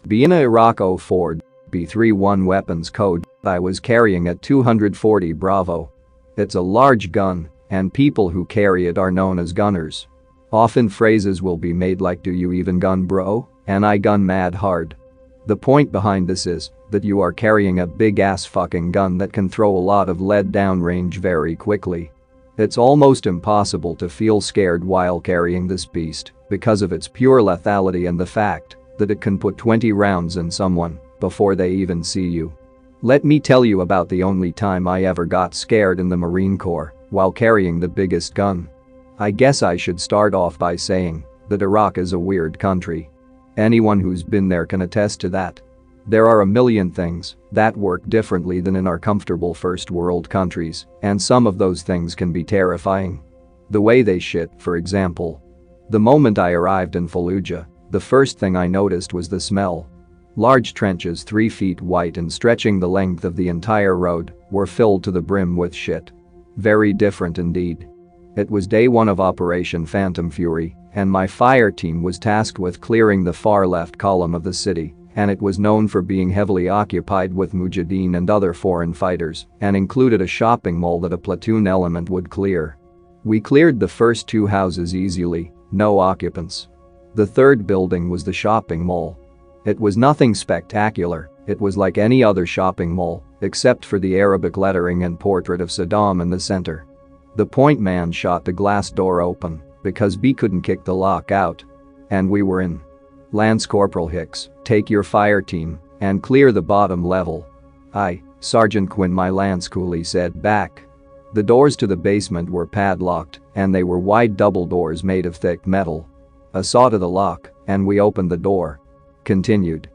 Being a Iraqi Ford B31 weapons code I was carrying a 240 Bravo. It's a large gun, and people who carry it are known as gunners. Often phrases will be made like, "Do you even gun, bro?" and "I gun mad hard." The point behind this is that you are carrying a big ass fucking gun that can throw a lot of lead downrange very quickly. It's almost impossible to feel scared while carrying this beast because of its pure lethality and the fact that it can put 20 rounds in someone before they even see you. Let me tell you about the only time I ever got scared in the Marine Corps while carrying the biggest gun. I guess I should start off by saying that Iraq is a weird country. Anyone who's been there can attest to that. There are a million things that work differently than in our comfortable first world countries, and some of those things can be terrifying. The way they shit, for example. The moment I arrived in Fallujah, the first thing I noticed was the smell. Large trenches 3 feet wide and stretching the length of the entire road were filled to the brim with shit. Very different indeed. It was day 1 of Operation Phantom Fury, and my fire team was tasked with clearing the far left column of the city, and it was known for being heavily occupied with Mujahideen and other foreign fighters, and included a shopping mall that a platoon element would clear. We cleared the first 2 houses easily, no occupants. The third building was the shopping mall. It was nothing spectacular, it was like any other shopping mall, except for the Arabic lettering and portrait of Saddam in the center. The point man shot the glass door open because B couldn't kick the lock out. And we were in. "Lance Corporal Hicks, take your fire team and clear the bottom level." "Aye, Sergeant Quinn," my Lance coolie said back. The doors to the basement were padlocked, and they were wide double doors made of thick metal. A saw to the lock, and we opened the door. Continued.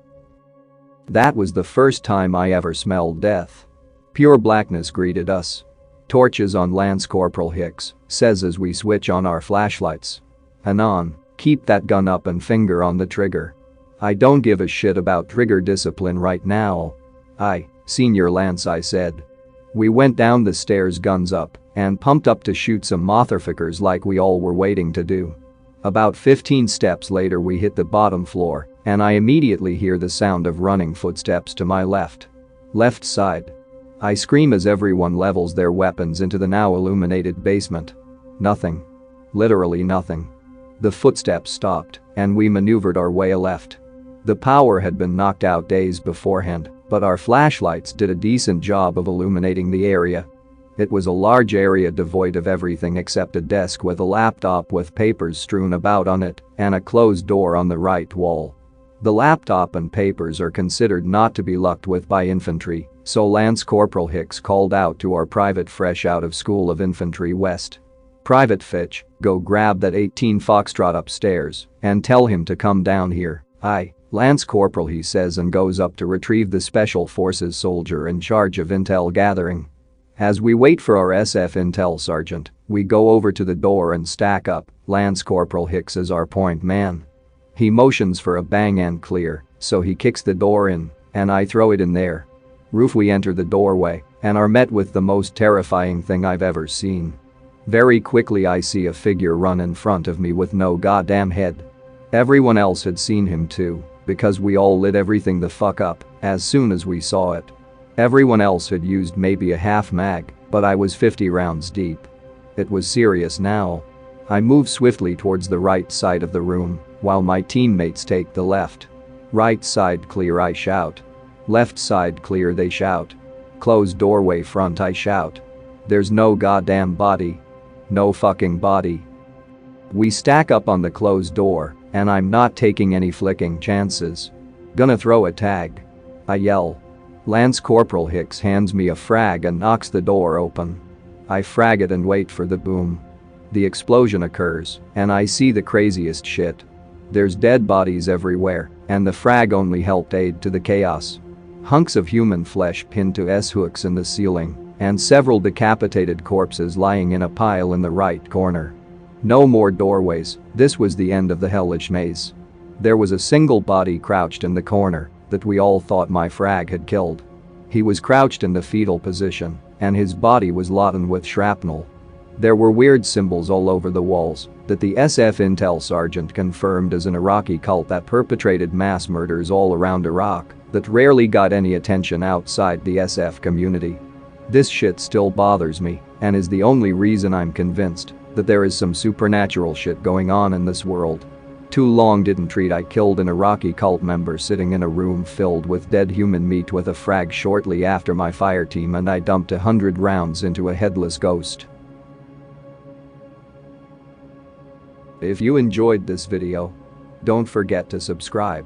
That was the first time I ever smelled death. Pure blackness greeted us. "Torches on, Lance Corporal Hicks," says as we switch on our flashlights. "Anon, keep that gun up and finger on the trigger." "I don't give a shit about trigger discipline right now." "Aye, Senior Lance," I said. We went down the stairs, guns up, and pumped up to shoot some motherfuckers like we all were waiting to do. About 15 steps later we hit the bottom floor, and I immediately hear the sound of running footsteps to my left. Left side. I scream as everyone levels their weapons into the now illuminated basement. Nothing. Literally nothing. The footsteps stopped, and we maneuvered our way left. The power had been knocked out days beforehand, but our flashlights did a decent job of illuminating the area. It was a large area devoid of everything except a desk with a laptop with papers strewn about on it and a closed door on the right wall. The laptop and papers are considered not to be lucked with by infantry, so Lance Corporal Hicks called out to our private fresh out of School of Infantry West. "Private Fitch, go grab that 18 Foxtrot upstairs and tell him to come down here." "Aye, Lance Corporal," he says, and goes up to retrieve the Special Forces soldier in charge of intel gathering. As we wait for our SF intel sergeant, we go over to the door and stack up. Lance Corporal Hicks is our point man. He motions for a bang and clear, so he kicks the door in, and I throw it in there. Roof. We enter the doorway and are met with the most terrifying thing I've ever seen. Very quickly I see a figure run in front of me with no goddamn head. Everyone else had seen him too, because we all lit everything the fuck up as soon as we saw it. Everyone else had used maybe a half mag, but I was 50 rounds deep. It was serious now. I move swiftly towards the right side of the room, while my teammates take the left. "Right side clear," I shout. "Left side clear," they shout. "Closed doorway front," I shout. "There's no goddamn body. No fucking body." We stack up on the closed door, and I'm not taking any flicking chances. "Gonna throw a tag," I yell. Lance Corporal Hicks hands me a frag and knocks the door open. I frag it and wait for the boom. The explosion occurs, and I see the craziest shit. There's dead bodies everywhere, and the frag only helped aid to the chaos. Hunks of human flesh pinned to S-hooks in the ceiling, and several decapitated corpses lying in a pile in the right corner. No more doorways, this was the end of the hellish maze. There was a single body crouched in the corner that we all thought my frag had killed. He was crouched in the fetal position, and his body was laden with shrapnel. There were weird symbols all over the walls, that the SF intel sergeant confirmed as an Iraqi cult that perpetrated mass murders all around Iraq that rarely got any attention outside the SF community. This shit still bothers me and is the only reason I'm convinced that there is some supernatural shit going on in this world. Too long didn't treat. I killed an Iraqi cult member sitting in a room filled with dead human meat with a frag shortly after my fire team, and I dumped 100 rounds into a headless ghost. If you enjoyed this video, don't forget to subscribe.